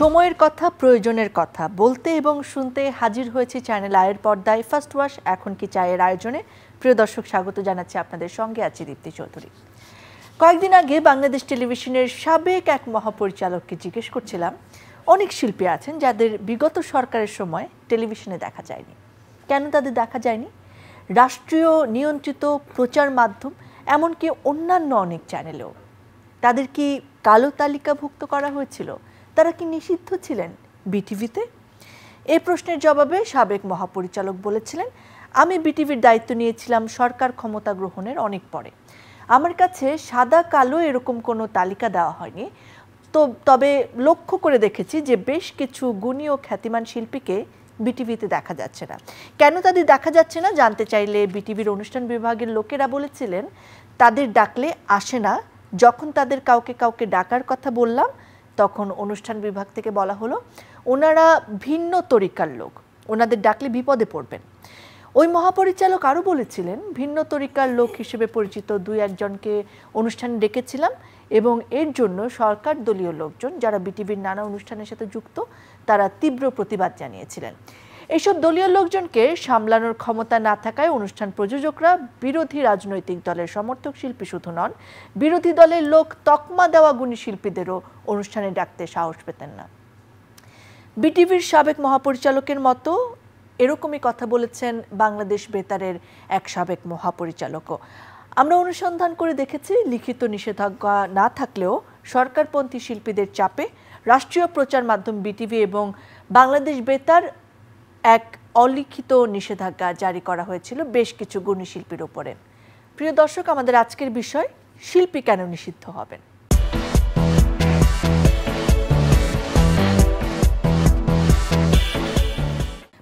সময়ের কথা, প্রয়োজনের কথা বলতে এবং শুনতে হাজির হয়েছে চ্যানেল আয়ের পর্দায় ফার্স্ট ওয়াশ এখন কি চায়ের আয়োজনে। প্রিয় দর্শক, স্বাগত জানাচ্ছি আপনাদের। সঙ্গে আছি দীপ্তি চৌধুরী। কয়েকদিন আগে বাংলাদেশ টেলিভিশনের সাবেক এক মহাপরিচালককে জিজ্ঞেস করছিলাম, অনেক শিল্পী আছেন যাদের বিগত সরকারের সময় টেলিভিশনে দেখা যায়নি। কেন তাদের দেখা যায়নি? রাষ্ট্রীয় নিয়ন্ত্রিত প্রচার মাধ্যম, এমনকি অন্যান্য অনেক চ্যানেলেও তাদের কি কালো তালিকাভুক্ত করা হয়েছিল? তারা কি নিষিদ্ধ ছিলেন বিটিভিতে? এই প্রশ্নের জবাবে সাবেক মহাপরিচালক বলেছিলেন, আমি বিটিভির দায়িত্ব নিয়েছিলাম সরকার ক্ষমতা গ্রহণের অনেক পরে। আমার কাছে সাদা কালো এরকম কোনো তালিকা দেওয়া হয়নি, তবে লক্ষ্য করে দেখেছি যে বেশ কিছু গুণী ও খ্যাতিমান শিল্পীকে বিটিভিতে দেখা যাচ্ছে না। কেন তাদের দেখা যাচ্ছে না জানতে চাইলে বিটিভির অনুষ্ঠান বিভাগের লোকেরা বলেছিলেন, তাদের ডাকলে আসে না। যখন তাদের কাউকে কাউকে ডাকার কথা বললাম, তখন অনুষ্ঠান বিভাগ থেকে বলা হলো ওনারা ভিন্ন তরিকার লোক, ওনাদের ডাকলে বিপদে পড়বেন। ওই মহাপরিচালক আরও বলেছিলেন, ভিন্ন তরিকার লোক হিসেবে পরিচিত দুই একজনকে অনুষ্ঠানে ডেকেছিলাম এবং এর জন্য সরকার দলীয় লোকজন যারা বিটিভির নানা অনুষ্ঠানের সাথে যুক্ত তারা তীব্র প্রতিবাদ জানিয়েছিলেন। এইসব দলীয় লোকজনকে সামলানোর ক্ষমতা না থাকায় অনুষ্ঠান প্রযোজকরা বিরোধী রাজনৈতিক দলের সমর্থক শিল্পী শুধু নন, বিরোধী দলের লোক তকমা দেওয়া গুণী শিল্পীদেরও অনুষ্ঠানে ডাকতে সাহস পেতেন না। বিটিভির সাবেক মহাপরিচালকের মতো এরকমই কথা বলেছেন বাংলাদেশ বেতারের এক সাবেক মহাপরিচালকও। আমরা অনুসন্ধান করে দেখেছি, লিখিত নিষেধাজ্ঞা না থাকলেও সরকারপন্থী শিল্পীদের চাপে রাষ্ট্রীয় প্রচার মাধ্যম বিটিভি এবং বাংলাদেশ বেতার এক অলিখিত নিষেধাজ্ঞা জারি করা হয়েছিল বেশ কিছু গুণী শিল্পীর উপরে। প্রিয় দর্শক, আমাদের আজকের বিষয়, শিল্পী কেন নিষিদ্ধ হবেন।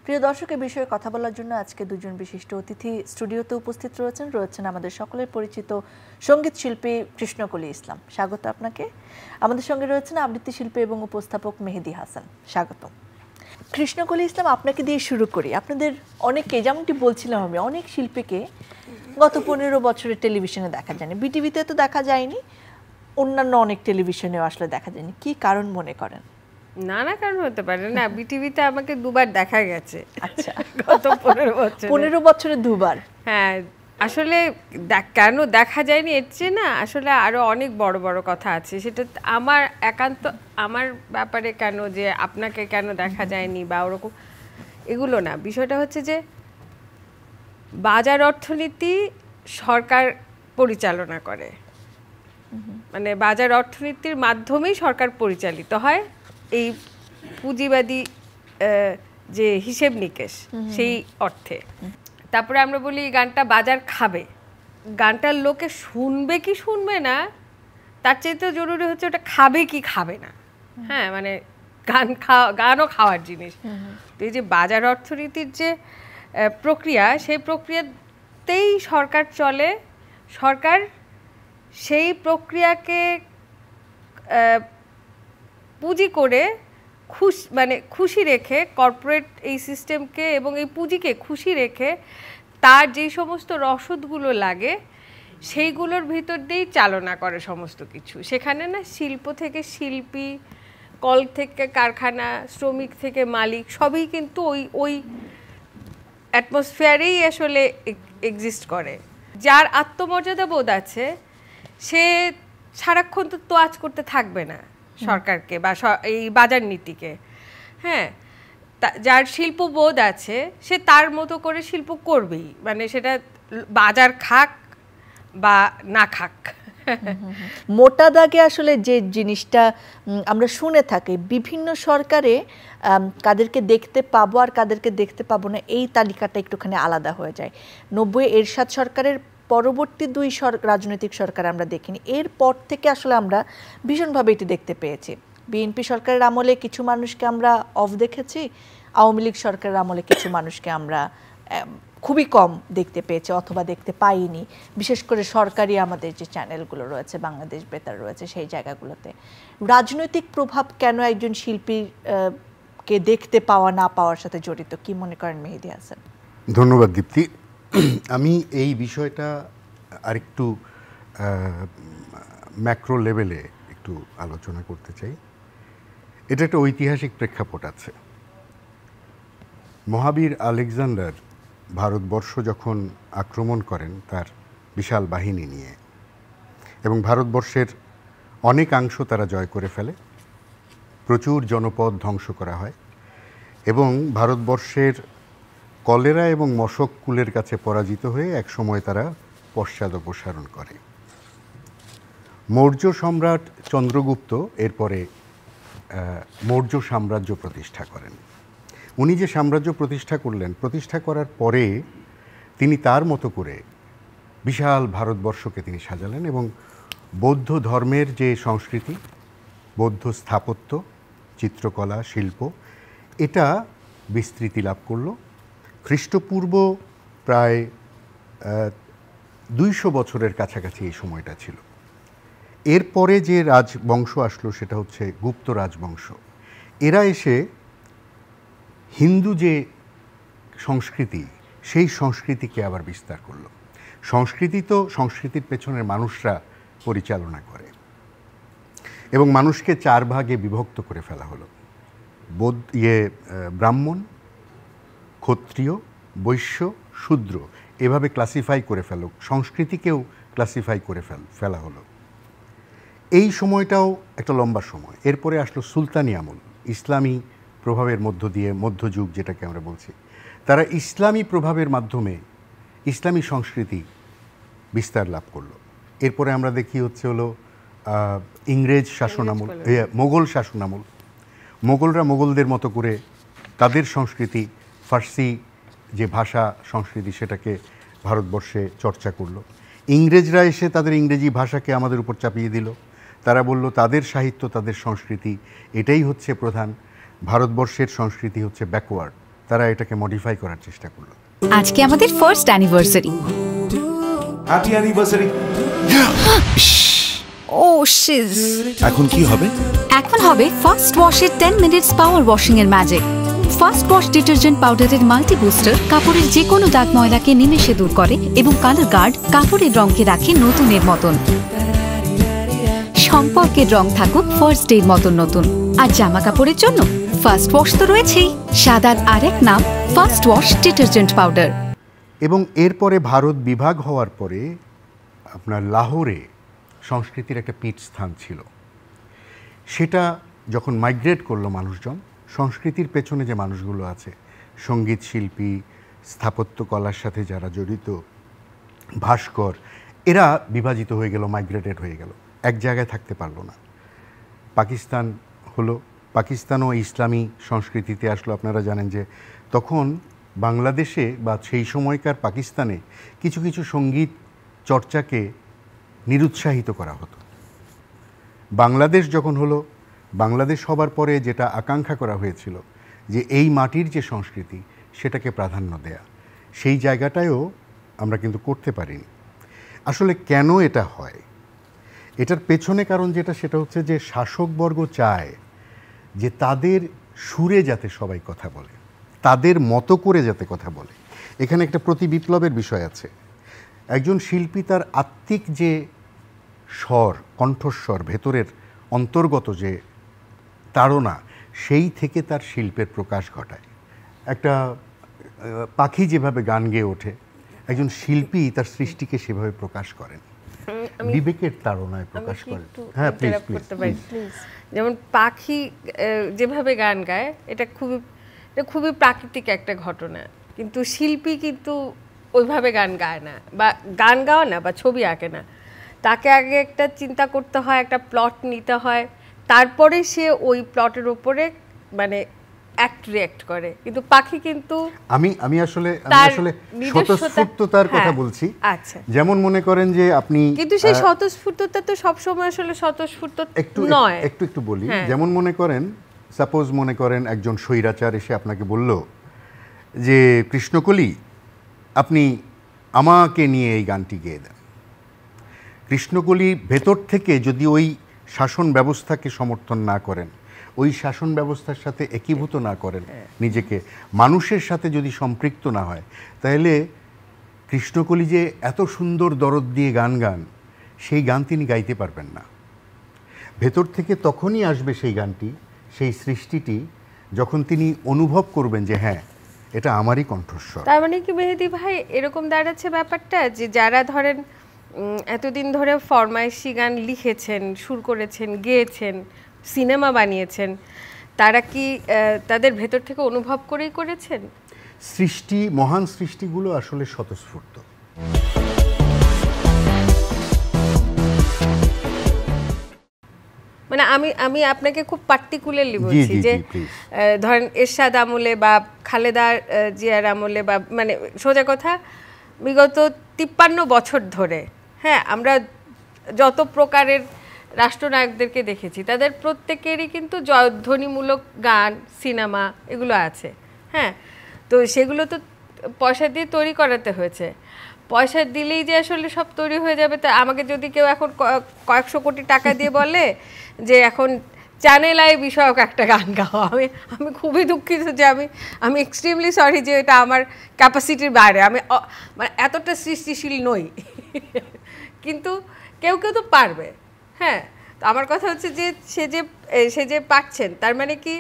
প্রিয় দর্শক, এই বিষয়ে কথা বলার জন্য আজকে দুজন বিশিষ্ট অতিথি স্টুডিওতে উপস্থিত রয়েছেন আমাদের সকলের পরিচিত সঙ্গীত শিল্পী কৃষ্ণকলি ইসলাম, স্বাগত আপনাকে। আমাদের সঙ্গে রয়েছেন আবৃত্তি শিল্পী এবং উপস্থাপক মেহেদী হাসান, স্বাগত। কৃষ্ণকলি ইসলাম, আপনাকে দিয়ে শুরু করি। আপনাদের অনেকে, যেমনটি বলছিলাম আমি, অনেক শিল্পীকে গত 15 বছরের টেলিভিশনে দেখা যায়নি, বিটিভিতে তো দেখা যায়নি, অন্যান্য অনেক টেলিভিশনেও আসলে দেখা যায়নি। কি কারণ মনে করেন? নানা কারণ হতে পারে না। বিটিভিতে আমাকে দুবার দেখা গেছে। আচ্ছা, গত 15 বছরে দুবার? হ্যাঁ, আসলে কেন দেখা যায়নি এর চেয়ে না, আসলে আরো অনেক বড় বড় কথা আছে। সেটা আমার একান্ত আমার ব্যাপারে কেন, যে আপনাকে কেন দেখা যায়নি বা ওরকম, এগুলো না। বিষয়টা হচ্ছে যে বাজার অর্থনীতি সরকার পরিচালনা করে, মানে বাজার অর্থনীতির মাধ্যমেই সরকার পরিচালিত হয়, এই পুঁজিবাদী যে হিসেব নিকেশ সেই অর্থে। তারপরে আমরা বলি গানটা বাজার খাবে, গানটার লোকে শুনবে কি শুনবে না তার চাইতে জরুরি হচ্ছে ওটা খাবে কি খাবে না। হ্যাঁ, মানে গানও খাওয়ার জিনিস। তো এই যে বাজার অর্থনীতির যে প্রক্রিয়া, সেই প্রক্রিয়াতেই সরকার চলে। সরকার সেই প্রক্রিয়াকে পুঁজি করে খুশি রেখে, কর্পোরেট এই সিস্টেমকে এবং এই পুঁজিকে খুশি রেখে তার যেই সমস্ত রসদগুলো লাগে সেইগুলোর ভিতর দিয়েই চালনা করে সমস্ত কিছু। সেখানে না শিল্প থেকে শিল্পী, কল থেকে কারখানা, শ্রমিক থেকে মালিক, সবই কিন্তু ওই অ্যাটমসফিয়ারেই আসলে এক্সিস্ট করে। যার আত্মমর্যাদা বোধ আছে সে সারাক্ষণ তো তোয়াজ করতে থাকবে না সরকারকে বা এই বাজার নীতিকে। হ্যাঁ, যার শিল্পবোধ আছে সে তার মতো করে শিল্প করবেই, মানে সেটা বাজার খাক বা না খাক। মোটা দাগে আসলে যে জিনিসটা আমরা শুনে থাকি, বিভিন্ন সরকারে কাদেরকে দেখতে পাবো আর কাদেরকে দেখতে পাবো না, এই তালিকাটা একটুখানি আলাদা হয়ে যায়। 90 এরশাদ সরকারের পরবর্তী দুই রাজনৈতিক সরকার আমরা দেখিনি, এরপর থেকে আসলে আমরা ভীষণভাবে এটি দেখতে পেয়েছি। বিএনপি সরকারের আমলে কিছু মানুষকে আমরা অফ দেখেছি, আওয়ামী লীগ সরকারের আমলে কিছু মানুষকে আমরা খুবই কম দেখতে পেয়েছি অথবা দেখতে পাইনি, বিশেষ করে সরকারি আমাদের যে চ্যানেলগুলো রয়েছে, বাংলাদেশ বেতার রয়েছে, সেই জায়গাগুলোতে। রাজনৈতিক প্রভাব কেন একজন শিল্পীকে দেখতে পাওয়া না পাওয়ার সাথে জড়িত, কি মনে করেন মেহেদী হাসান? ধন্যবাদ দীপ্তি। আমি এই বিষয়টা আরেকটু ম্যাক্রো লেভেলে একটু আলোচনা করতে চাই। এটা একটা ঐতিহাসিক প্রেক্ষাপট আছে। মহাবীর আলেকজান্ডার ভারতবর্ষ যখন আক্রমণ করেন তার বিশাল বাহিনী নিয়ে, এবং ভারতবর্ষের অনেকাংশ তারা জয় করে ফেলে, প্রচুর জনপদ ধ্বংস করা হয়, এবং ভারতবর্ষের কলেরা এবং মশক কুলের কাছে পরাজিত হয়ে একসময় তারা পশ্চাদপসারণ করে। মৌর্য সম্রাট চন্দ্রগুপ্ত এরপরে মৌর্য সাম্রাজ্য প্রতিষ্ঠা করেন। উনি যে সাম্রাজ্য প্রতিষ্ঠা করলেন, প্রতিষ্ঠা করার পরে তিনি তার মতো করে বিশাল ভারতবর্ষকে তিনি সাজালেন, এবং বৌদ্ধ ধর্মের যে সংস্কৃতি, বৌদ্ধ স্থাপত্য, চিত্রকলা, শিল্প, এটা বিস্তৃতি লাভ করল। খ্রিস্টপূর্ব প্রায় 200 বছরের কাছাকাছি এই সময়টা ছিল। এরপরে যে রাজবংশ আসলো সেটা হচ্ছে গুপ্ত রাজবংশ। এরা এসে হিন্দু যে সংস্কৃতি, সেই সংস্কৃতিকে আবার বিস্তার করলো। সংস্কৃতি তো সংস্কৃতির পেছনের মানুষরা পরিচালনা করে, এবং মানুষকে 4 ভাগে বিভক্ত করে ফেলা হলো। ব্রাহ্মণ, ক্ষত্রিয়, বৈশ্য, শূদ্র, এভাবে ক্লাসিফাই করে ফেলো, সংস্কৃতিকেও ক্লাসিফাই করে ফেলা হলো। এই সময়টাও একটা লম্বা সময়। এরপরে আসলো সুলতানি আমল, ইসলামী প্রভাবের মধ্য দিয়ে, মধ্যযুগ যেটাকে আমরা বলছি। তারা ইসলামী প্রভাবের মাধ্যমে ইসলামী সংস্কৃতি বিস্তার লাভ করলো। এরপরে আমরা দেখি হচ্ছে হলো ইংরেজ শাসনামল, মোগল শাসনামল। মোগলরা মোগলদের মতো করে তাদের সংস্কৃতি, ফার্সি যে ভাষা সংস্কৃতি, সেটাকে ভারতবর্ষে চর্চা করলো। ইংরেজরা এসে তাদের ইংরেজি ভাষাকে আমাদের উপর চাপিয়ে দিল। তারা বলল তাদের সাহিত্য, তাদের সংস্কৃতি এটাই হচ্ছে প্রধান, ভারতবর্ষের সংস্কৃতি হচ্ছে ব্যাকওয়ার্ড। তারা এটাকে মডিফাই করার চেষ্টা করলো। আজকে আমাদের ফার্স্ট অ্যানিভার্সারি। Happy anniversary. ও শিজ। এখন কি হবে? এখন হবে ফার্স্ট ওয়াশের 10 মিনিটস পাওয়ার ওয়াশিং এর ম্যাজিক। ফার্স্ট ওয়াশ ডিটারজেন্ট পাউডারের মাল্টি বুস্টার কাপড়ের যে কোনো দাগ ময়লাকে নিমেষে দূর করে, এবং কালার গার্ড কাপড়ের রঙকে রাখে নতুনের মতন। সম্পর্কের রং থাকুক ফার্স্ট ডের মতন নতুন। আর জামা কাপড়ের জন্য ফার্স্ট ওয়াশ তো রয়েছেই, সাদার আরেক নাম ফার্স্ট ওয়াশ ডিটারজেন্ট পাউডার। এবং এরপরে ভারত বিভাগ হওয়ার পরে আপনার লাহোরে সংস্কৃতির একটা পীঠস্থান ছিল। সেটা যখন মাইগ্রেট করলো মানুষজন, সংস্কৃতির পেছনে যে মানুষগুলো আছে, সঙ্গীত শিল্পী, স্থাপত্য কলার সাথে যারা জড়িত, ভাস্কর, এরা বিভাজিত হয়ে গেল, মাইগ্রেটেড হয়ে গেল, এক জায়গায় থাকতে পারলো না। পাকিস্তান হলো, পাকিস্তানও ইসলামী সংস্কৃতিতে আসলো। আপনারা জানেন যে তখন বাংলাদেশে বা সেই সময়কার পাকিস্তানে কিছু কিছু সঙ্গীত চর্চাকে নিরুৎসাহিত করা হতো। বাংলাদেশ যখন হলো, বাংলাদেশ হবার পরে যেটা আকাঙ্ক্ষা করা হয়েছিল যে এই মাটির যে সংস্কৃতি, সেটাকে প্রাধান্য দেয়া, সেই জায়গাটায়ও আমরা কিন্তু করতে পারিনি। আসলে কেন এটা হয়? এটার পেছনে কারণ যেটা, সেটা হচ্ছে যে শাসকবর্গ চায় যে তাদের সুরে যাতে সবাই কথা বলে, তাদের মতো করে যাতে কথা বলে। এখানে একটা প্রতি বিপ্লবের বিষয় আছে। একজন শিল্পী তার আত্মিক যে স্বর, কণ্ঠস্বর, ভেতরের অন্তর্গত যে তাড়না, সেই থেকে তার শিল্পের প্রকাশ ঘটায়। একটা পাখি যেভাবে গান গেয়ে ওঠে, একজন শিল্পী তার সৃষ্টিকে সেভাবে প্রকাশ করেন, বিবেকের তাড়নায় প্রকাশ করেন। হ্যাঁ, প্লিজ। যেমন পাখি যেভাবে গান গায়, এটা খুবই প্রাকৃতিক একটা ঘটনা, কিন্তু শিল্পী কিন্তু ওইভাবে গান গায় না, বা গান গাওয়া না, বা ছবি আঁকে না। তাকে আগে একটা চিন্তা করতে হয়, একটা প্লট নিতে হয়, তারপরে সে ওই প্লটের উপরে মানে রিঅ্যাক্ট করে। কিন্তু পাখি কিন্তু আমি আসলে স্বতঃস্ফূর্ততার কথা বলছি। আচ্ছা, যেমন মনে করেন যে আপনি, কিন্তু সেই স্বতঃস্ফূর্ততা তো সবসময় আসলে স্বতঃস্ফূর্ত নয়। একটু বলি। যেমন মনে করেন, সাপোজ মনে করেন একজন স্বৈরাচার এসে আপনাকে বলল যে কৃষ্ণকলি, আপনি আমাকে নিয়ে এই গানটি গেয়ে দেন। কৃষ্ণকলি ভেতর থেকে যদি ওই শাসন ব্যবস্থাকে সমর্থন না করেন, ওই শাসন ব্যবস্থার সাথে একীভূত না করেন, নিজেকে মানুষের সাথে যদি সম্পৃক্ত না হয়, তাহলে কৃষ্ণকলি যে এত সুন্দর দরদ দিয়ে গান সেই গান তিনি গাইতে পারবেন না। ভেতর থেকে তখনই আসবে সেই গানটি, সেই সৃষ্টিটি যখন তিনি অনুভব করবেন যে হ্যাঁ এটা আমারই কণ্ঠস্বর। তার মানে কি মেহেদী ভাই এরকম দাঁড়াচ্ছে ব্যাপারটা যে যারা ধরেন এতদিন ধরে ফরমাইশি গান লিখেছেন, সুর করেছেন, গেয়েছেন, সিনেমা বানিয়েছেন, তারা কি তাদের ভেতর থেকে অনুভব করেই করেছেন? সৃষ্টি, মহান সৃষ্টিগুলো আসলে স্বতঃস্ফূর্ত। মানে আমি আপনাকে খুব পার্টিকুলারলি বলছি যে ধরেন এরশাদ আমলে বা খালেদা জিয়ার আমলে বা মানে সোজা কথা বিগত 53 বছর ধরে হ্যাঁ আমরা যত প্রকারের রাষ্ট্রনায়কদেরকে দেখেছি তাদের প্রত্যেকেরই কিন্তু জয়ধ্বনিমূলক গান, সিনেমা এগুলো আছে। হ্যাঁ, তো সেগুলো তো পয়সা দিয়ে তৈরি করাতে হয়েছে। পয়সা দিলেই যে আসলে সব তৈরি হয়ে যাবে তা আমাকে যদি কেউ এখন কয়েকশো কোটি টাকা দিয়ে বলে যে এখন চ্যানেল আই বিষয়ক একটা গান গাও, আমি খুবই দুঃখিত যে আমি এক্সট্রিমলি সরি যে এটা আমার ক্যাপাসিটির বাইরে, আমি মানে এতটা সৃষ্টিশীল নই কিন্তু কেউ কেউ তো পারবে। হ্যাঁ, তো আমার কথা হচ্ছে যে সে যে পাচ্ছেন তার মানে কি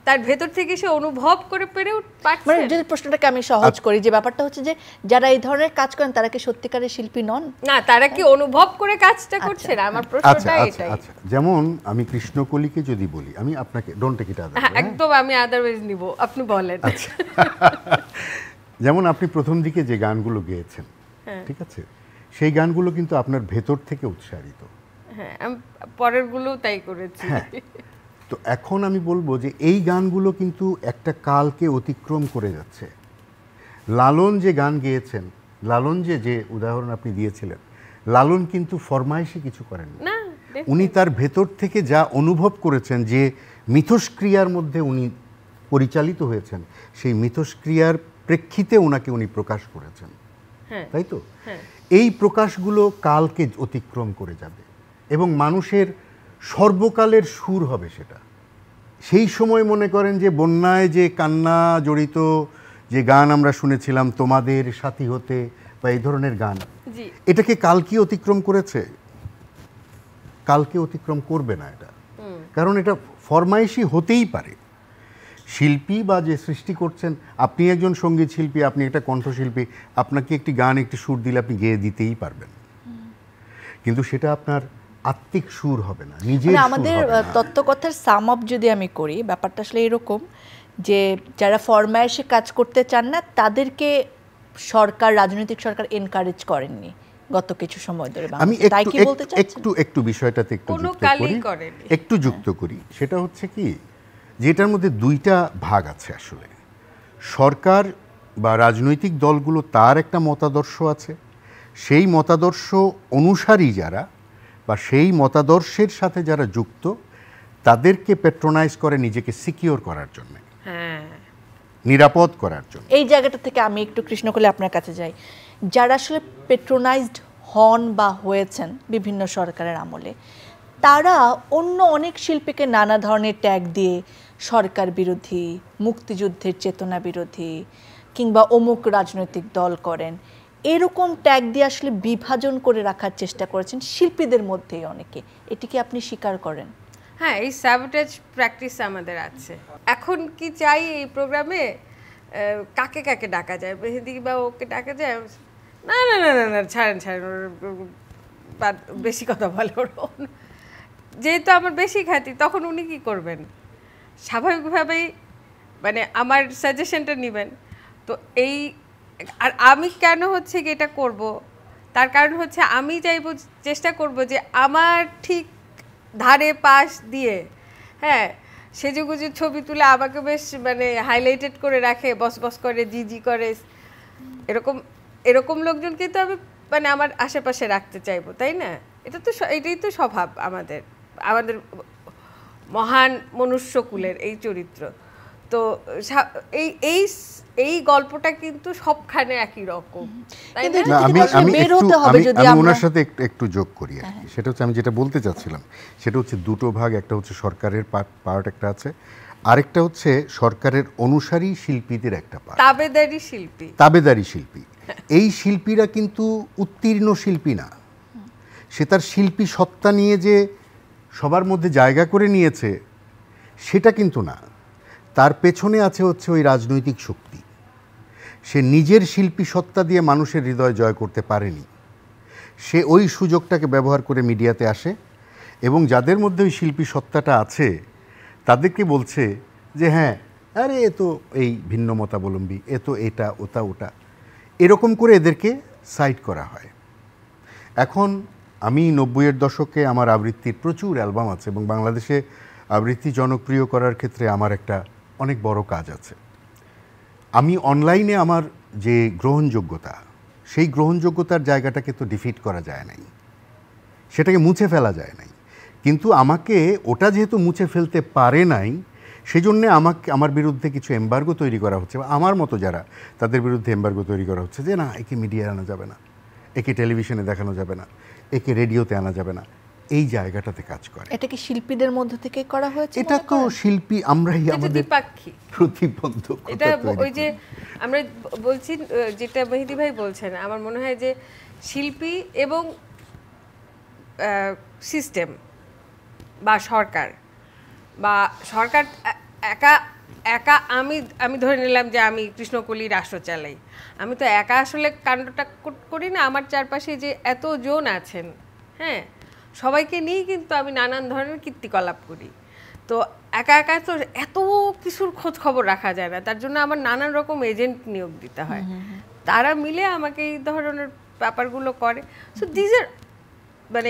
তার ভেতর থেকে সে অনুভব করে পেরেও পাচ্ছেন। মানে যদি প্রশ্নটাকে আমি সহজ করি যে ব্যাপারটা হচ্ছে যে যারা এই ধরনের কাজ করেন তারা কি সত্যিকারের শিল্পী নন? না, তারা কি অনুভব করে কাজটা করছেন? আমার প্রশ্নটা এটাই। আচ্ছা, যেমন আমি কৃষ্ণকলিকে যদি বলি, আমি আপনাকে ডোন্ট টেক ইট আদার, একদম আমি আদারওয়াইজ নিব, আপনি বলেন। আচ্ছা যেমন আপনি প্রথম দিকে যে গানগুলো গেয়েছেন, ঠিক আছে, সেই গানগুলো কিন্তু আপনার ভেতর থেকে উৎসারিত। হ্যাঁ, আমি পরেরগুলো তাই করেছি। তো এখন আমি বলবো যে এই গানগুলো কিন্তু একটা কালকে অতিক্রম করে যাচ্ছে। লালন যে গান গেয়েছেন, লালন যে উদাহরণ আপনি দিয়েছিলেন, লালন কিন্তু ফরমাইশি কিছু করেন না। উনি তার ভেতর থেকে যা অনুভব করেছেন, যে মিথস্ক্রিয়ার মধ্যে উনি পরিচালিত হয়েছেন, সেই মিথস্ক্রিয়ার প্রেক্ষিতে উনি প্রকাশ করেছেন, তাই তো? এই প্রকাশগুলো কালকে অতিক্রম করে যাবে এবং মানুষের সর্বকালের সুর হবে সেটা। সেই সময় মনে করেন যে বন্যায় যে কান্না জড়িত যে গান আমরা শুনেছিলাম, তোমাদের সাথী হতে বা এই ধরনের গান, এটাকে কালকে অতিক্রম করেছে? কালকে অতিক্রম করবে না এটা, কারণ এটা ফরমাইশি হতেই পারে। শিল্পী বা যে সৃষ্টি করছেন, আপনি একজন সঙ্গীত শিল্পী, আপনি একটা কণ্ঠশিল্পী, আপনাকে একটি গান একটি সুর দিলে আপনি গেয়ে দিতেই পারবেন, কিন্তু সেটা আপনার আত্মিক সুর হবে না, নিজের সুর হবে না। আমাদের তত্ত্বকথার সাম আপ যদি আমি করি, ব্যাপারটা আসলে এরকম যে যারা ফরমায়েশে কাজ করতে চান না তাদেরকে সরকার, রাজনৈতিক সরকার এনকারেজ করেননি গত কিছু সময় ধরে। আমি একটু বিষয়টাতে একটু যুক্ত করি। সেটা হচ্ছে কি, যেটার মধ্যে দুইটা ভাগ আছে আসলে। সরকার বা রাজনৈতিক দলগুলো তার একটা মতাদর্শ আছে, সেই মতাদর্শ অনুসারী যারা বা সেই মতাদর্শের সাথে যারা যুক্ত তাদেরকে প্যাট্রোনাইজ করে নিজেকে সিকিউর করার জন্য, নিরাপদ করার জন্য। এই জায়গাটা থেকে আমি একটু কৃষ্ণকলি আপনার কাছে যাই। যারা আসলে প্যাট্রোনাইজড হন বা হয়েছেন বিভিন্ন সরকারের আমলে, তারা অন্য অনেক শিল্পীকে নানা ধরনের ট্যাগ দিয়ে সরকার বিরোধী, মুক্তিযুদ্ধের চেতনা বিরোধী কিংবা অমুক রাজনৈতিক দল করেন, এরকম ট্যাগ দিয়ে আসলে বিভাজন করে রাখার চেষ্টা করেছেন শিল্পীদের মধ্যেই অনেকে। এটি কি আপনি স্বীকার করেন? হ্যাঁ, এই স্যাবোটেজ প্র্যাকটিস আমাদের আছে। এখন কি চাই এই প্রোগ্রামে কাকে কাকে ডাকা যায়, মেহেদী বা ওকে ডাকা যায়? না না না না না, ছাড়েন, বেশি কথা বলে ওর। যেহেতু আমার বেশি খ্যাতি, তখন উনি কি করবেন? স্বাভাবিকভাবেই মানে আমার সাজেশনটা নেবেন। তো এই আর আমি কেন হচ্ছে কি এটা করব, তার কারণ হচ্ছে আমি চাইবো, চেষ্টা করব যে আমার ঠিক ধারে পাশ দিয়ে হ্যাঁ সেজেগুজে ছবি তুলে আমাকে বেশ মানে হাইলাইটেড করে রাখে, বস করে, জি করে, এরকম লোকজনকে তো আমি মানে আমার আশেপাশে রাখতে চাইবো, তাই না? এটাই তো স্বভাব আমাদের মহান মনুষ্যকুলের এই চরিত্র। তো এই গল্পটা কিন্তু সবখানে একই রকম, তাই না? আমি ওনার সাথে একটু যোগ করি আর কি। সেটা হচ্ছে আমি যেটা বলতে চাচ্ছিলাম, সেটা হচ্ছে দুটো ভাগ। একটা হচ্ছে সরকারের পার্ট একটা আছে, আরেকটা হচ্ছে সরকারের অনুসারী শিল্পীদের একটা পার্ট, তাবেদারি শিল্পী। এই শিল্পীরা কিন্তু উত্তীর্ণ শিল্পী না, সে তার শিল্পী সত্তা নিয়ে যে সবার মধ্যে জায়গা করে নিয়েছে, সেটা কিন্তু না, তার পেছনে আছে হচ্ছে ওই রাজনৈতিক শক্তি। সে নিজের শিল্পী সত্তা দিয়ে মানুষের হৃদয় জয় করতে পারেনি, সে ওই সুযোগটাকে ব্যবহার করে মিডিয়াতে আসে এবং যাদের মধ্যে ওই শিল্পী সত্তাটা আছে তাদেরকে বলছে যে হ্যাঁ, আরে এ তো এই ভিন্ন মতাবলম্বী, এ তো এটা ওটা ওটা, এরকম করে এদেরকে সাইড করা হয়। এখন আমি 90-এর দশকে আমার আবৃত্তির প্রচুর অ্যালবাম আছে এবং বাংলাদেশে আবৃত্তি জনপ্রিয় করার ক্ষেত্রে আমার একটা অনেক বড় কাজ আছে। আমি অনলাইনে আমার যে গ্রহণযোগ্যতা, সেই গ্রহণযোগ্যতার জায়গাটাকে তো ডিফিট করা যায় নাই, সেটাকে মুছে ফেলা যায় নাই, কিন্তু আমাকে ওটা যেহেতু মুছে ফেলতে পারে নাই, সেজন্যে আমার বিরুদ্ধে কিছু এমবার্গো তৈরি করা হচ্ছে, বা আমার মতো যারা তাদের বিরুদ্ধে এমবার্গো তৈরি করা হচ্ছে যে না, একে মিডিয়ায় আনা যাবে না, একে টেলিভিশনে দেখানো যাবে না, একে রেডিওতে আনা যাবে না, এই জায়গাটাতে কাজ করে। এটা কি শিল্পীদের মধ্য থেকে করা হয়েছে? এটা তো শিল্পী আমরাই আমাদের প্রতিবন্ধক। এটা ওই যে আমরা বলছি, যেটা মেহেদী ভাই বলছেন, আমার মনে হয় যে শিল্পী এবং সিস্টেম বা সরকার একা একা আমি ধরে নিলাম যে আমি কৃষ্ণকলি রাষ্ট্র চালাই, আমি তো একা আসলে কাণ্ডটা করি না। আমার চারপাশে যে এত জন আছেন, হ্যাঁ, সবাইকে নিয়েই কিন্তু আমি নানান ধরনের কীর্তিকলাপ করি। তো একা একা তো এত কিছুর খোঁজ খবর রাখা যায় না, তার জন্য আমার নানান রকম এজেন্ট নিয়োগ দিতে হয়, তারা মিলে আমাকে এই ধরনের ব্যাপারগুলো করে। সো দিস আর মানে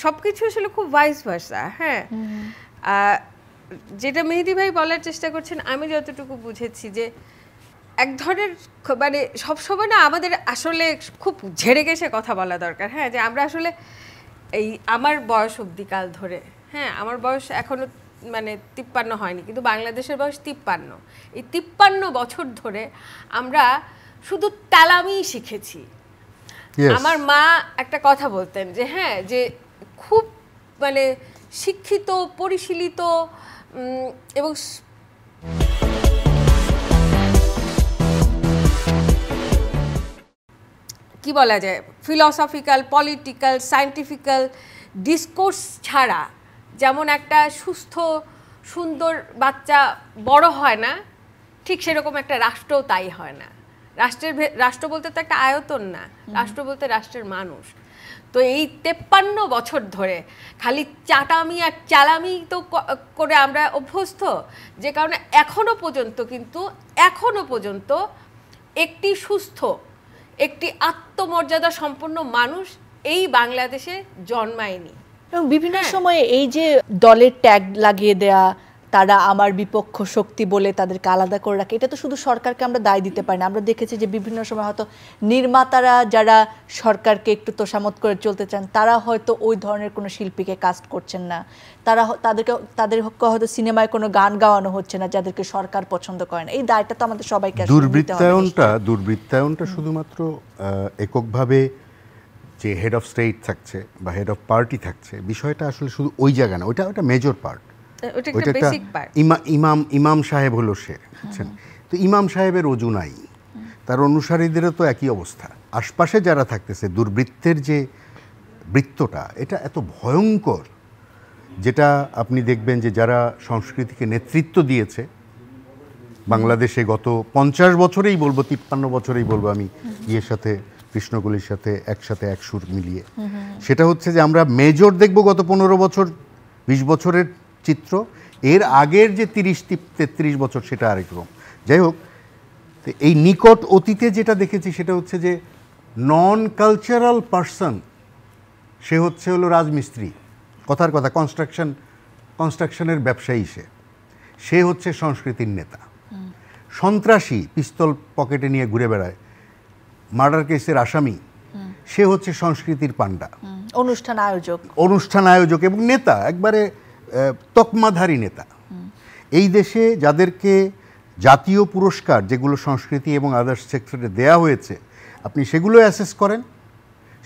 সব কিছু আসলে খুব ভাইস ভার্সা। হ্যাঁ, যেটা মেহেদী ভাই বলার চেষ্টা করছেন, আমি যতটুকু বুঝেছি যে এক ধরনের মানে সবসময় না আমাদের আসলে খুব ঝেড়ে গেছে কথা বলা দরকার। হ্যাঁ, যে আমরা আসলে এই আমার বয়স অবধিকাল ধরে, হ্যাঁ, আমার বয়স এখনো মানে 53 হয়নি, কিন্তু বাংলাদেশের বয়স 53। এই 53 বছর ধরে আমরা শুধু তালামি শিখেছি। আমার মা একটা কথা বলতেন যে হ্যাঁ, যে খুব মানে শিক্ষিত, পরিশীলিত এবং কি বলা যায়, ফিলসফিক্যাল, পলিটিক্যাল, সায়েন্টিফিক্যাল ডিসকোর্স ছাড়া যেমন একটা সুস্থ সুন্দর বাচ্চা বড় হয় না, ঠিক সেরকম একটা রাষ্ট্রও তাই হয় না। রাষ্ট্র বলতে তো একটা আয়তন না, রাষ্ট্র বলতে রাষ্ট্রের মানুষ। তো এই 53 বছর ধরে খালি চাটামি আর চালামি তো করে আমরা অভ্যস্ত, যে কারণে এখনো পর্যন্ত একটি সুস্থ, একটি আত্মমর্যাদা সম্পন্ন মানুষ এই বাংলাদেশে জন্মায়নি। এবং বিভিন্ন সময়ে এই যে দলের ট্যাগ লাগিয়ে দেয়া, তারা আমার বিপক্ষ শক্তি বলে তাদেরকে আলাদা করে রাখে, এটা তো শুধু সরকারকে আমরা দায় দিতে পারি না। আমরা দেখেছি যে বিভিন্ন সময় হয়তো নির্মাতারা যারা সরকারকে একটু তোষামত করে চলতে চান, তারা হয়তো ওই ধরনের কোনো শিল্পীকে কাস্ট করছেন না, তাদেরকে হয়তো সিনেমায় কোনো গান গাওয়ানো হচ্ছে না যাদেরকে সরকার পছন্দ করে না। এই দায়টা তো আমাদের সবাইকে দুর্বৃত্তায়নটা শুধুমাত্র এককভাবে যে হেড অফ স্টেট থাকছে বা হেড অফ পার্টি থাকছে, বিষয়টা আসলে শুধু ওই জায়গা না, ওটা মেজর পার্ট। ইমাম সাহেব হলো সে, বুঝছেন? তো ইমাম সাহেবের অজু নাই, তার অনুসারীদেরও তো একই অবস্থা। আশপাশে যারা থাকতেছে, দুর্বৃত্তের যে বৃত্তটা, এটা এত ভয়ঙ্কর, যেটা আপনি দেখবেন যে যারা সংস্কৃতিকে নেতৃত্ব দিয়েছে বাংলাদেশে গত 50 বছরেই বলবো, 53 বছরেই বলবো আমি, ইয়ের সাথে কৃষ্ণকলির সাথে একসাথে এক সুর মিলিয়ে, সেটা হচ্ছে যে আমরা মেজর দেখব গত 15 বছর 20 বছরের চিত্র, এর আগের যে 30-33 বছর সেটা আরেক রকম। যাই হোক, এই নিকট অতীতে যেটা দেখেছি সেটা হচ্ছে যে নন কালচারাল পার্সন, সে হলো রাজমিস্ত্রি, কথার কথা কনস্ট্রাকশনের ব্যবসায়ী, সে হচ্ছে সংস্কৃতির নেতা। সন্ত্রাসী পিস্তল পকেটে নিয়ে ঘুরে বেড়ায়, মার্ডার কেসের আসামি, সে হচ্ছে সংস্কৃতির পান্ডা, অনুষ্ঠান আয়োজক এবং নেতা, একবারে তকমাধারী নেতা। এই দেশে যাদেরকে জাতীয় পুরস্কার, যেগুলো সংস্কৃতি এবং আদার্স সেক্টরে দেয়া হয়েছে, আপনি সেগুলো অ্যাসেস করেন,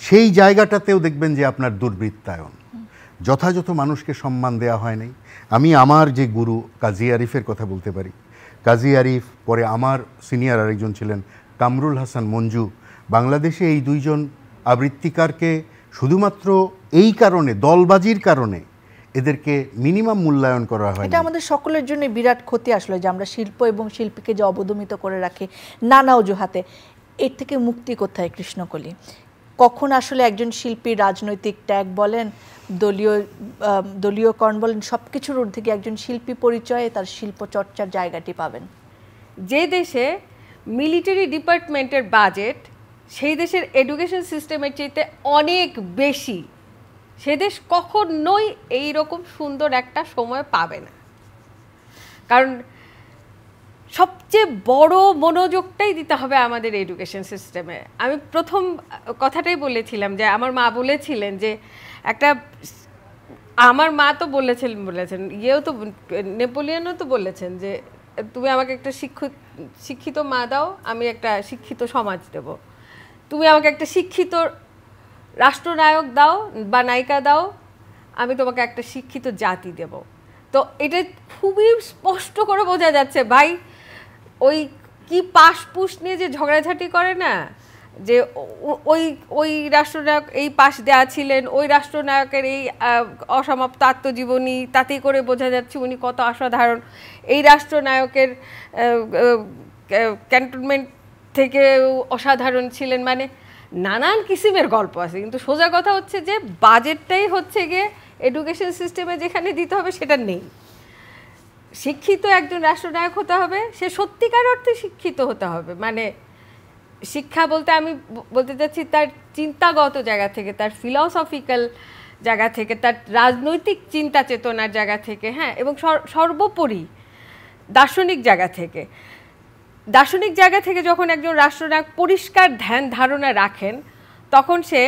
সেই জায়গাটাতেও দেখবেন যে আপনার দুর্বৃত্তায়ন, যথাযথ মানুষকে সম্মান দেওয়া হয় নাই। আমি আমার যে গুরু কাজী আরিফের কথা বলতে পারি। কাজী আরিফ, পরে আমার সিনিয়র আরেকজন ছিলেন কামরুল হাসান মঞ্জু। বাংলাদেশে এই দুইজন আবৃত্তিকারকে শুধুমাত্র এই কারণে, দলবাজির কারণে এদেরকে মিনিমাম মূল্যায়ন করা হয়। এটা আমাদের সকলের জন্য বিরাট ক্ষতি আসলে যে আমরা শিল্প এবং শিল্পীকে যে অবদমিত করে রাখি নানা অজুহাতে। এর থেকে মুক্তি কোথায় কৃষ্ণকলি? কখন আসলে একজন শিল্পী রাজনৈতিক ট্যাগ বলেন, দলীয়করণ বলেন, সব কিছুর ঊর্ধ্বে গিয়ে একজন শিল্পী পরিচয়ে তার শিল্প চর্চার জায়গাটি পাবেন? যে দেশে মিলিটারি ডিপার্টমেন্টের বাজেট সেই দেশের এডুকেশন সিস্টেমের চাইতে অনেক বেশি, সে দেশ কখনোই এইরকম সুন্দর একটা সময় পাবে না। কারণ সবচেয়ে বড় মনোযোগটাই দিতে হবে আমাদের এডুকেশন সিস্টেমে। আমি প্রথম কথাটাই বলেছিলাম যে আমার মা বলেছিলেন যে একটা, আমার মা তো বলেছেন ইয়েও তো, নেপোলিয়নও তো বলেছেন যে তুমি আমাকে একটা শিক্ষিত মা দাও, আমি একটা শিক্ষিত সমাজ দেব। তুমি আমাকে একটা শিক্ষিত রাষ্ট্রনায়ক দাও বা নায়িকা দাও, আমি তোমাকে একটা শিক্ষিত জাতি দেব। তো এটা খুবই স্পষ্ট করে বোঝা যাচ্ছে ভাই, ওই কি পাশ পুশ নিয়ে যে ঝগড়াঝাটি করে না, যে ওই রাষ্ট্রনায়ক এই পাশ দেয়া ছিলেন, ওই রাষ্ট্রনায়কের এই অসমাপ্ত আত্মজীবনী, তাতেই করে বোঝা যাচ্ছে উনি কত অসাধারণ। এই রাষ্ট্রনায়কের ক্যান্টনমেন্ট থেকে অসাধারণ ছিলেন, মানে নানান কিসিমের গল্প আছে। কিন্তু সোজা কথা হচ্ছে যে বাজেটটাই হচ্ছে গিয়ে এডুকেশন সিস্টেমে যেখানে দিতে হবে সেটা নেই। শিক্ষিত একজন রাষ্ট্রনায়ক হতে হবে, সে সত্যিকার অর্থে শিক্ষিত হতে হবে। মানে শিক্ষা বলতে আমি বলতে চাচ্ছি তার চিন্তাগত জায়গা থেকে, তার ফিলসফিক্যাল জায়গা থেকে, তার রাজনৈতিক চিন্তা চেতনার জায়গা থেকে, হ্যাঁ, এবং সর্বোপরি দার্শনিক জায়গা থেকে। দার্শনিক জায়গা থেকে যখন একজন রাষ্ট্রনায়ক পরিষ্কার ধ্যান ধারণা রাখেন, তখন সে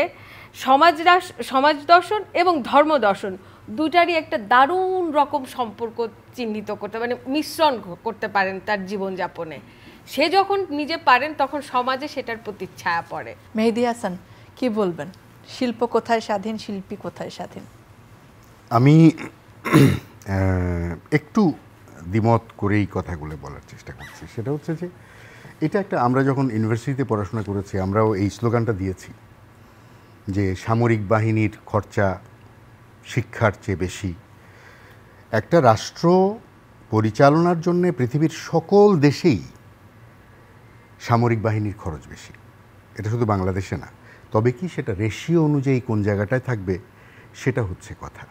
সমাজ দর্শন এবং ধর্ম দর্শন দুটারই একটা দারুণ রকম সম্পর্ক চিহ্নিত করতে, মানে মিশ্রণ করতে পারেন তার জীবনযাপনে। সে যখন নিজে পারেন তখন সমাজে সেটার প্রতিচ্ছায়া পড়ে। মেহেদী হাসান, কি বলবেন? শিল্প কোথায় স্বাধীন, শিল্পী কোথায় স্বাধীন? আমি একটু দ্বিমত করেই কথাগুলো বলার চেষ্টা করছি। সেটা হচ্ছে যে এটা একটা, আমরা যখন ইউনিভার্সিটিতে পড়াশোনা করেছি আমরাও এই স্লোগানটা দিয়েছি যে সামরিক বাহিনীর খরচা শিক্ষার চেয়ে বেশি। একটা রাষ্ট্র পরিচালনার জন্য পৃথিবীর সকল দেশেই সামরিক বাহিনীর খরচ বেশি, এটা শুধু বাংলাদেশে না। তবে কি সেটা রেশিও অনুযায়ী কোন জায়গাটায় থাকবে সেটা হচ্ছে কথা।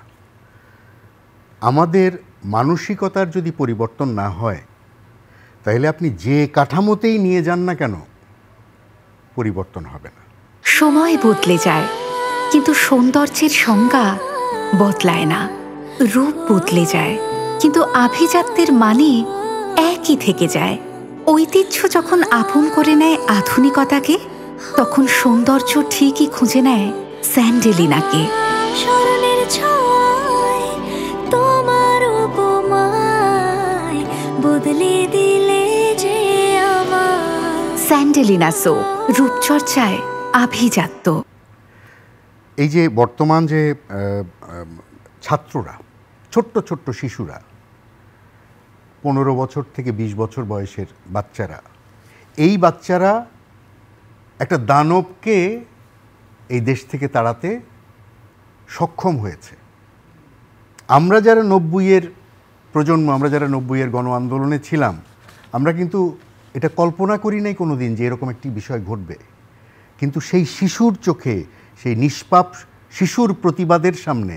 আমাদের মানসিকতার যদি পরিবর্তন না হয় তাহলে আপনি যে কাঠামোতেই নিয়ে যান না কেন পরিবর্তন হবে না। সময় বদলে যায় কিন্তু সৌন্দর্যের সংজ্ঞা বদলায় না। রূপ বদলে যায় কিন্তু আভিজাত্যের মানে একই থেকে যায়। ঐতিহ্য যখন আপন করে নেয় আধুনিকতাকে, তখন সৌন্দর্য ঠিকই খুঁজে নেয় স্যান্ডেলিনাকে। স্মরণের ছয় তোমার উপমায় বদলে দিলে যে আমার। স্যান্ডেলিনা সো, রূপচর্চায় আভিজাত্য। এই যে বর্তমান যে ছাত্ররা, ছোট্ট ছোট্ট শিশুরা, 15 বছর থেকে 20 বছর বয়সের বাচ্চারা, এই বাচ্চারা একটা দানবকে এই দেশ থেকে তাড়াতে সক্ষম হয়েছে। আমরা যারা 90-এর প্রজন্ম, আমরা যারা 90-এর গণ আন্দোলনে ছিলাম, আমরা কিন্তু এটা কল্পনা করি নাই কোনো দিন যে এরকম একটি বিষয় ঘটবে। কিন্তু সেই শিশুর চোখে, সেই নিষ্পাপ শিশুর প্রতিবাদের সামনে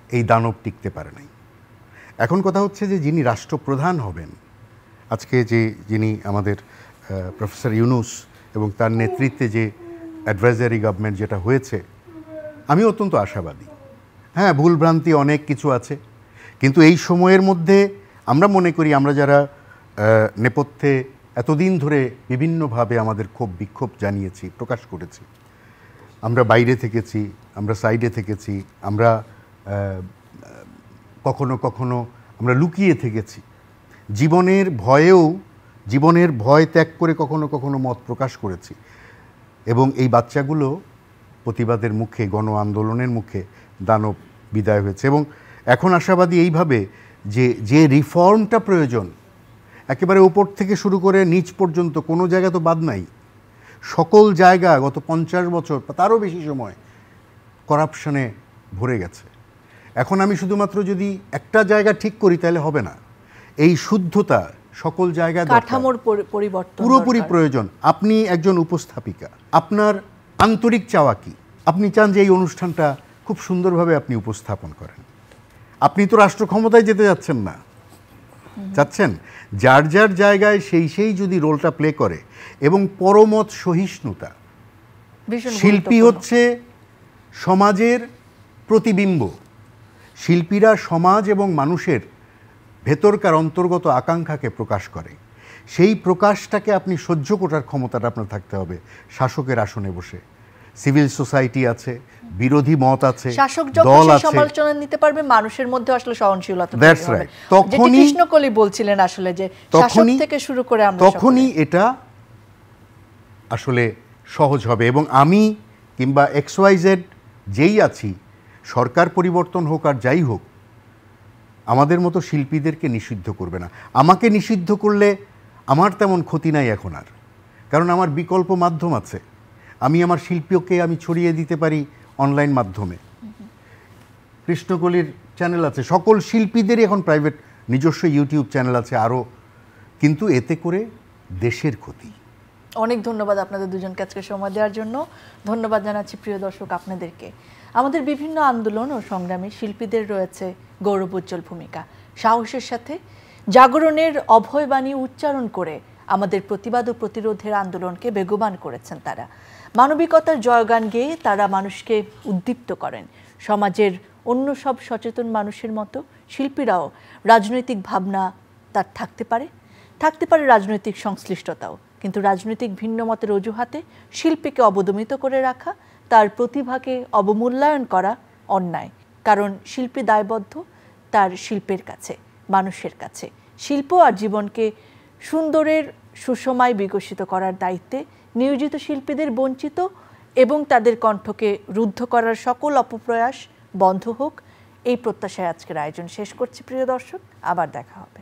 এই দানব টিকতে পারে নাই। এখন কথা হচ্ছে যে যিনি রাষ্ট্রপ্রধান হবেন, আজকে যিনি আমাদের প্রফেসর ইউনূস এবং তার নেতৃত্বে যে অ্যাডভাইজারি গভর্নমেন্ট যেটা হয়েছে, আমি অত্যন্ত আশাবাদী। হ্যাঁ, ভুলভ্রান্তি অনেক কিছু আছে, কিন্তু এই সময়ের মধ্যে আমরা মনে করি, আমরা যারা নেপথ্যে এতদিন ধরে বিভিন্নভাবে আমাদের ক্ষোভ বিক্ষোভ জানিয়েছি, প্রকাশ করেছি, আমরা বাইরে থেকেছি, আমরা সাইডে থেকেছি, আমরা কখনো কখনো আমরা লুকিয়ে থেকেছি, জীবনের ভয় ত্যাগ করে কখনো কখনো মত প্রকাশ করেছি। এবং এই বাচ্চাগুলো প্রতিবাদের মুখে, গণ আন্দোলনের মুখে দানব বিদায় হয়েছে। এবং এখন আশাবাদী এইভাবে যে রিফর্মটা প্রয়োজন, একেবারে উপর থেকে শুরু করে নিচ পর্যন্ত কোনো জায়গা তো বাদ নাই। সকল জায়গা গত 50 বছর বা তারও বেশি সময় করাপশনে ভরে গেছে। এখন আমি শুধুমাত্র যদি একটা জায়গা ঠিক করি তাহলে হবে না, এই শুদ্ধতা সকল জায়গায় কাঠামোর পরিবর্তন পুরোপুরি প্রয়োজন। আপনি একজন উপস্থাপিকা, আপনার আন্তরিক চাওয়া কি? আপনি চান যে এই অনুষ্ঠানটা খুব সুন্দরভাবে আপনি উপস্থাপন করেন। আপনি তো রাষ্ট্র ক্ষমতায় যেতে যাচ্ছেন না, চাচ্ছেন যার যার জায়গায় সেই যদি রোলটা প্লে করে। এবং পরমত সহিষ্ণুতা, শিল্পী হচ্ছে সমাজের প্রতিবিম্ব। শিল্পীরা সমাজ এবং মানুষের ভেতরকার অন্তর্গত আকাঙ্ক্ষাকে প্রকাশ করে। সেই প্রকাশটাকে আপনি সহ্য করার ক্ষমতাটা আপনার থাকতে হবে। শাসকের আসনে বসে সিভিল সোসাইটি আছে, বিরোধী মত আছে, শাসক দল যখন আছে, সমালোচনা নিতে পারবে, মানুষের মধ্যে আসলে সহনশীলতা দ্যাটস রাইট। তখনই কৃষ্ণকলি বলছিলেন আসলে যে শাসক থেকে শুরু করে আমরা তখনই এটা আসলে সহজ হবে। এবং আমি কিংবা XYZ যেই আছি, সরকার পরিবর্তন হোক আর যাই হোক, আমাদের মতো শিল্পীদেরকে নিষিদ্ধ করবে না। আমাকে নিষিদ্ধ করলে আমার তেমন ক্ষতি নাই এখন আর, কারণ আমার বিকল্প মাধ্যম আছে। আমি আমার শিল্পীকে আমি ছড়িয়ে দিতে পারি অনলাইন মাধ্যমে। কৃষ্ণকলির চ্যানেল আছে, সকল শিল্পীদেরই এখন প্রাইভেট নিজস্ব ইউটিউব চ্যানেল আছে আরও, কিন্তু এতে করে দেশের ক্ষতি। অনেক ধন্যবাদ আপনাদের দুজনকে আজকে সময় দেওয়ার জন্য। ধন্যবাদ জানাচ্ছি প্রিয় দর্শক আপনাদেরকে। আমাদের বিভিন্ন আন্দোলন ও সংগ্রামে শিল্পীদের রয়েছে গৌরবোজ্জ্বল ভূমিকা। সাহসের সাথে জাগরণের অভয়বাণী উচ্চারণ করে আমাদের প্রতিবাদ ও প্রতিরোধের আন্দোলনকে বেগবান করেছেন তারা। মানবিকতার জয়গান গেয়ে তারা মানুষকে উদ্দীপ্ত করেন। সমাজের অন্য সব সচেতন মানুষের মতো শিল্পীরাও রাজনৈতিক ভাবনা তার থাকতে পারে রাজনৈতিক সংশ্লিষ্টতাও, কিন্তু রাজনৈতিক ভিন্ন মতের অজুহাতে শিল্পীকে অবদমিত করে রাখা, তার প্রতিভাকে অবমূল্যায়ন করা অন্যায়। কারণ শিল্পী দায়বদ্ধ তার শিল্পের কাছে, মানুষের কাছে। শিল্প আর জীবনকে সুন্দরের সুষমায় বিকশিত করার দায়িত্বে নিয়োজিত শিল্পীদের বঞ্চিত এবং তাদের কণ্ঠকে রুদ্ধ করার সকল অপপ্রয়াস বন্ধ হোক, এই প্রত্যাশায় আজকের আয়োজন শেষ করছি। প্রিয় দর্শক, আবার দেখা হবে।